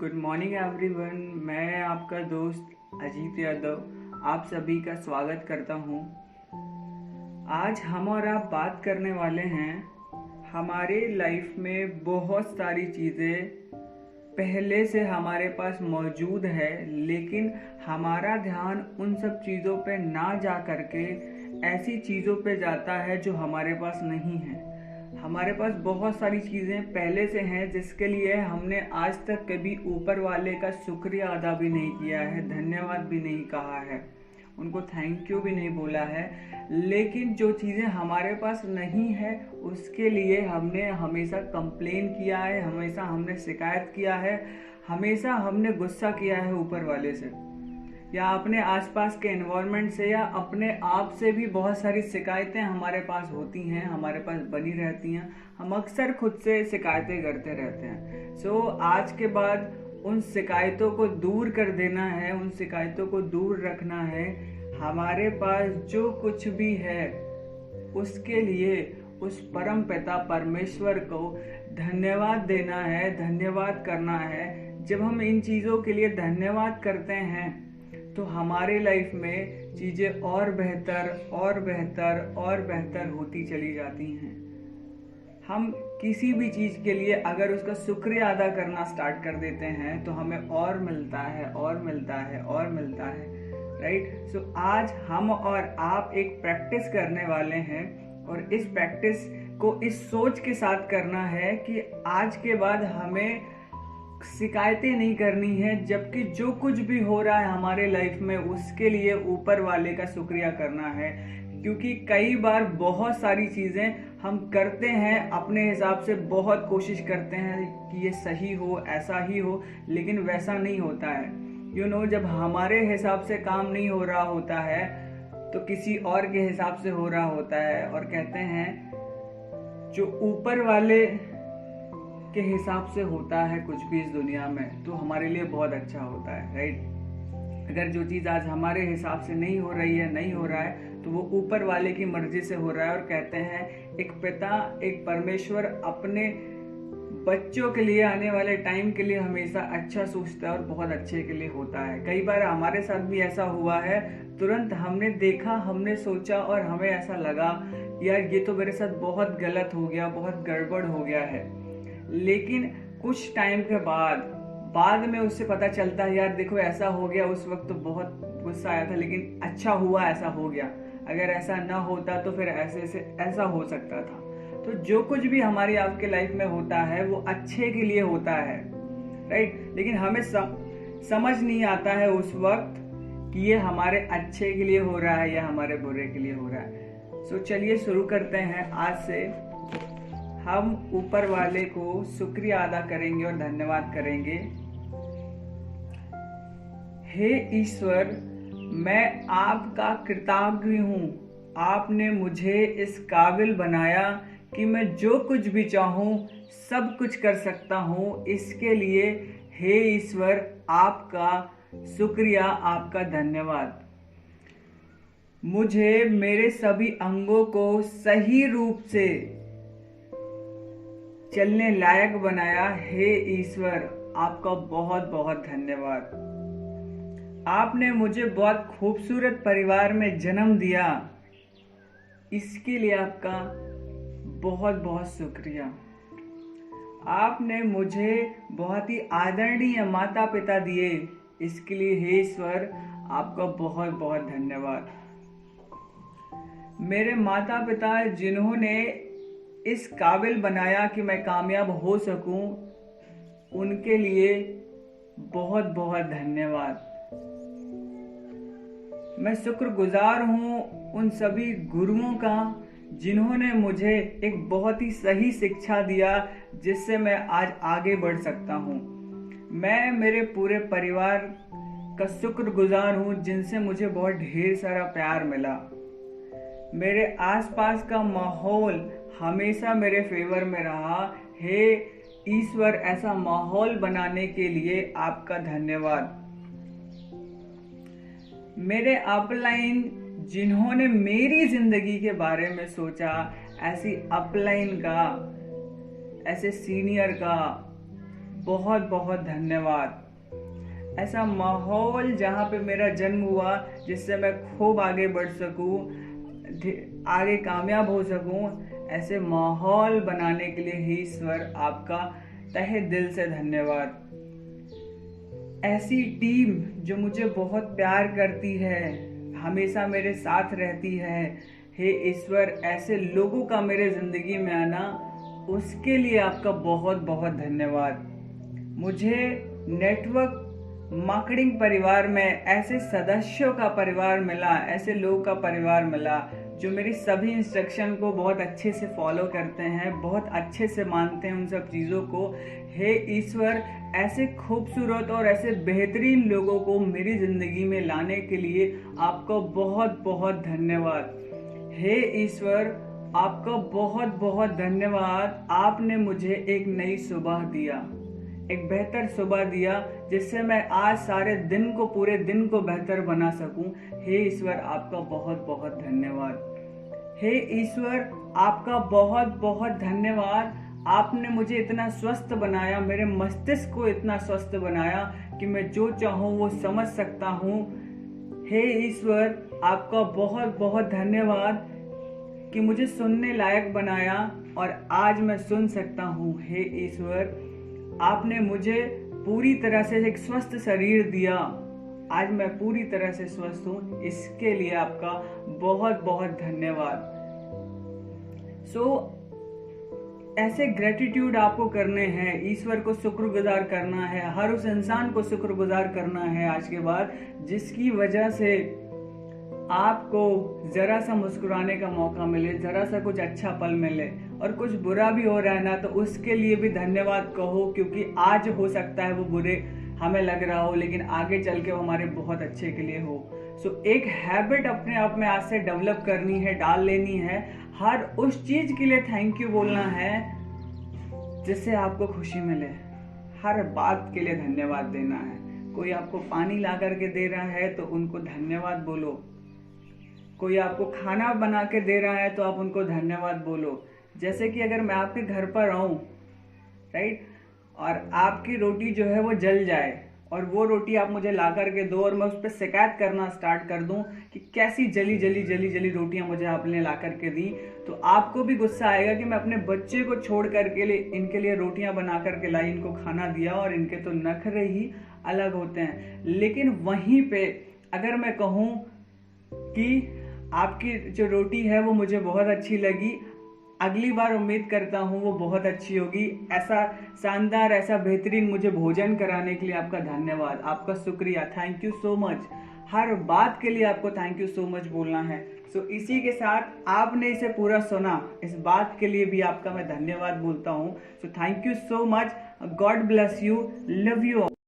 Good morning everyone. मैं आपका दोस्त अजीत यादव आप सभी का स्वागत करता हूँ। आज हम और आप बात करने वाले हैं हमारे लाइफ में बहुत सारी चीज़ें पहले से हमारे पास मौजूद है, लेकिन हमारा ध्यान उन सब चीज़ों पे ना जा करके ऐसी चीज़ों पे जाता है जो हमारे पास नहीं है। हमारे पास बहुत सारी चीज़ें पहले से हैं जिसके लिए हमने आज तक कभी ऊपर वाले का शुक्रिया अदा भी नहीं किया है, धन्यवाद भी नहीं कहा है, उनको थैंक यू भी नहीं बोला है। लेकिन जो चीज़ें हमारे पास नहीं है उसके लिए हमने हमेशा कंप्लेन किया है, हमेशा हमने शिकायत किया है, हमेशा हमने गुस्सा किया है ऊपर वाले से या अपने आसपास के एनवायरनमेंट से या अपने आप से भी। बहुत सारी शिकायतें हमारे पास होती हैं, हमारे पास बनी रहती हैं। हम अक्सर खुद से शिकायतें करते रहते हैं। आज के बाद उन शिकायतों को दूर कर देना है, उन शिकायतों को दूर रखना है। हमारे पास जो कुछ भी है उसके लिए उस परम पिता परमेश्वर को धन्यवाद देना है, धन्यवाद करना है। जब हम इन चीज़ों के लिए धन्यवाद करते हैं तो हमारे लाइफ में चीज़ें और बेहतर और बेहतर और बेहतर होती चली जाती हैं। हम किसी भी चीज़ के लिए अगर उसका शुक्रिया अदा करना स्टार्ट कर देते हैं तो हमें और मिलता है और मिलता है और मिलता है, राइट। आज हम और आप एक प्रैक्टिस करने वाले हैं और इस प्रैक्टिस को इस सोच के साथ करना है कि आज के बाद हमें शिकायतें नहीं करनी है, जबकि जो कुछ भी हो रहा है हमारे लाइफ में उसके लिए ऊपर वाले का शुक्रिया करना है। क्योंकि कई बार बहुत सारी चीज़ें हम करते हैं अपने हिसाब से, बहुत कोशिश करते हैं कि ये सही हो, ऐसा ही हो, लेकिन वैसा नहीं होता है। जब हमारे हिसाब से काम नहीं हो रहा होता है तो किसी और के हिसाब से हो रहा होता है, और कहते हैं जो ऊपर वाले के हिसाब से होता है कुछ भी इस दुनिया में तो हमारे लिए बहुत अच्छा होता है, राइट। अगर जो चीज़ आज हमारे हिसाब से नहीं हो रही है, नहीं हो रहा है, तो वो ऊपर वाले की मर्जी से हो रहा है। और कहते हैं एक पिता, एक परमेश्वर अपने बच्चों के लिए, आने वाले टाइम के लिए हमेशा अच्छा सोचता है और बहुत अच्छे के लिए होता है। कई बार हमारे साथ भी ऐसा हुआ है, तुरंत हमने देखा, हमने सोचा और हमें ऐसा लगा यार ये तो मेरे साथ बहुत गलत हो गया, बहुत गड़बड़ हो गया है। लेकिन कुछ टाइम के बाद में उससे पता चलता है यार देखो ऐसा हो गया, उस वक्त तो बहुत गुस्सा आया था, लेकिन अच्छा हुआ ऐसा हो गया। अगर ऐसा ना होता तो फिर ऐसा हो सकता था। तो जो कुछ भी हमारी आपके लाइफ में होता है वो अच्छे के लिए होता है, राइट। लेकिन हमें समझ नहीं आता है उस वक्त कि ये हमारे अच्छे के लिए हो रहा है या हमारे बुरे के लिए हो रहा है। चलिए शुरू करते हैं। आज से हम ऊपर वाले को शुक्रिया अदा करेंगे और धन्यवाद करेंगे। हे ईश्वर, मैं आपका कृतज्ञ हूँ। आपने मुझे इस काबिल बनाया कि मैं जो कुछ भी चाहूँ सब कुछ कर सकता हूँ। इसके लिए हे ईश्वर आपका शुक्रिया, आपका धन्यवाद। मुझे मेरे सभी अंगों को सही रूप से चलने लायक बनाया। हे ईश्वर आपका बहुत बहुत धन्यवाद। आपने मुझे बहुत खूबसूरत परिवार में जन्म दिया, इसके लिए आपका बहुत बहुत शुक्रिया। आपने मुझे बहुत ही आदरणीय माता पिता दिए, इसके लिए हे ईश्वर आपका बहुत बहुत धन्यवाद। मेरे माता पिता जिन्होंने इस काबिल बनाया कि मैं कामयाब हो सकूं, उनके लिए बहुत बहुत धन्यवाद। मैं शुक्रगुजार हूं उन सभी गुरुओं का जिन्होंने मुझे एक बहुत ही सही शिक्षा दिया जिससे मैं आज आगे बढ़ सकता हूं। मैं मेरे पूरे परिवार का शुक्रगुजार हूं जिनसे मुझे बहुत ढेर सारा प्यार मिला। मेरे आसपास का माहौल हमेशा मेरे फेवर में रहा। हे ईश्वर ऐसा माहौल बनाने के लिए आपका धन्यवाद। मेरे अपलाइन जिन्होंने मेरी जिंदगी के बारे में सोचा, ऐसी अपलाइन का, ऐसे सीनियर का बहुत बहुत धन्यवाद। ऐसा माहौल जहाँ पे मेरा जन्म हुआ जिससे मैं खूब आगे बढ़ सकूँ, आगे कामयाब हो सकूँ, ऐसे माहौल बनाने के लिए ही ईश्वर आपका तहे दिल से धन्यवाद। ऐसी टीम जो मुझे बहुत प्यार करती है, हमेशा मेरे साथ रहती है, हे ईश्वर ऐसे लोगों का मेरे जिंदगी में आना, उसके लिए आपका बहुत बहुत धन्यवाद। मुझे नेटवर्क मार्केटिंग परिवार में ऐसे सदस्यों का परिवार मिला, ऐसे लोगों का परिवार मिला जो मेरी सभी इंस्ट्रक्शन को बहुत अच्छे से फॉलो करते हैं, बहुत अच्छे से मानते हैं उन सब चीज़ों को। हे ईश्वर ऐसे खूबसूरत और ऐसे बेहतरीन लोगों को मेरी ज़िंदगी में लाने के लिए आपका बहुत बहुत धन्यवाद। हे ईश्वर आपका बहुत बहुत धन्यवाद। आपने मुझे एक नई सुबह दिया, एक बेहतर सुबह दिया जिससे मैं आज सारे दिन को, पूरे दिन को बेहतर बना सकूं। हे ईश्वर आपका बहुत बहुत धन्यवाद। हे ईश्वर आपका बहुत बहुत धन्यवाद। आपने मुझे इतना स्वस्थ बनाया, मेरे मस्तिष्क को इतना स्वस्थ बनाया कि मैं जो चाहूँ वो समझ सकता हूँ। हे ईश्वर आपका बहुत बहुत धन्यवाद कि मुझे सुनने लायक बनाया और आज मैं सुन सकता हूँ। हे ईश्वर आपने मुझे पूरी तरह से एक स्वस्थ शरीर दिया, आज मैं पूरी तरह से स्वस्थ हूँ, इसके लिए आपका बहुत बहुत धन्यवाद। ऐसे ग्रेटिट्यूड आपको करने हैं, ईश्वर को शुक्रगुजार करना है, हर उस इंसान को शुक्रगुजार करना है आज के बाद जिसकी वजह से आपको जरा सा मुस्कुराने का मौका मिले, जरा सा कुछ अच्छा पल मिले। और कुछ बुरा भी हो रहा है ना तो उसके लिए भी धन्यवाद कहो, क्योंकि आज हो सकता है वो बुरे हमें लग रहा हो लेकिन आगे चल के वो हमारे बहुत अच्छे के लिए हो। एक हैबिट अपने आप में आज से डेवलप करनी है, डाल लेनी है। हर उस चीज के लिए थैंक यू बोलना है जिससे आपको खुशी मिले, हर बात के लिए धन्यवाद देना है। कोई आपको पानी ला करके दे रहा है तो उनको धन्यवाद बोलो, कोई आपको खाना बना के दे रहा है तो आप उनको धन्यवाद बोलो। जैसे कि अगर मैं आपके घर पर आऊं, राइट, और आपकी रोटी जो है वो जल जाए और वो रोटी आप मुझे ला करके दो और मैं उस पर शिकायत करना स्टार्ट कर दूं कि कैसी जली जली जली जली रोटियां मुझे आपने ला करके दी, तो आपको भी गुस्सा आएगा कि मैं अपने बच्चे को छोड़ करके इनके लिए रोटियां बना करके लाई, इनको खाना दिया और इनके तो नखरे ही अलग होते हैं। लेकिन वहीं पे अगर मैं कहूँ कि आपकी जो रोटी है वो मुझे बहुत अच्छी लगी, अगली बार उम्मीद करता हूँ वो बहुत अच्छी होगी, ऐसा शानदार, ऐसा बेहतरीन मुझे भोजन कराने के लिए आपका धन्यवाद, आपका शुक्रिया, थैंक यू सो मच। हर बात के लिए आपको थैंक यू सो मच बोलना है। इसी के साथ आपने इसे पूरा सुना, इस बात के लिए भी आपका मैं धन्यवाद बोलता हूँ। Thank you so much, God bless you, love you.